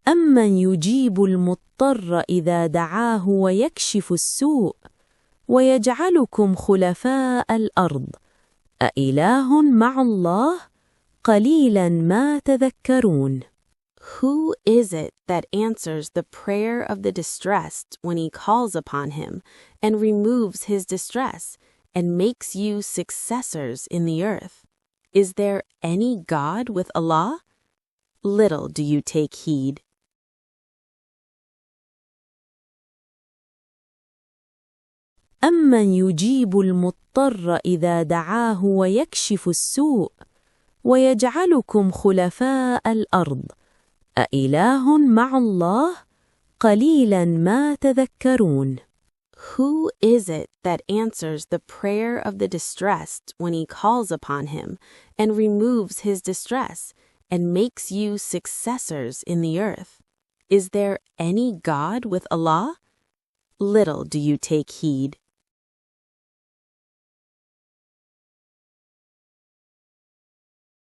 أَمَّنْ يُجِيبُ الْمُضْطَرَّ إِذَا دَعَاهُ وَيَكْشِفُ السُّوءَ وَيَجْعَلُكُمْ خُلَفَاءَ الْأَرْضِ أَإِلَٰهٌ مَّعَ اللَّهِ قَلِيلًا مَا تَذَكَّرُونَ. Who is it that answers the prayer of the distressed when he calls upon him, and removes his distress, and makes you successors in the earth? Is there any God with Allah? Little do you take heed. أَمَّنْ يُجِيبُ الْمُضْطَرَّ إِذَا دَعَاهُ وَيَكْشِفُ السُّوءَ وَيَجْعَلُكُمْ خُلَفَاءَ الْأَرْضِ أَإِلَٰهٌ مَّعَ اللَّهِ قَلِيلًا مَا تَذَكَّرُونَ. Who is it that answers the prayer of the distressed when he calls upon him, and removes his distress, and makes you successors in the earth? Is there any God with Allah? Little do you take heed.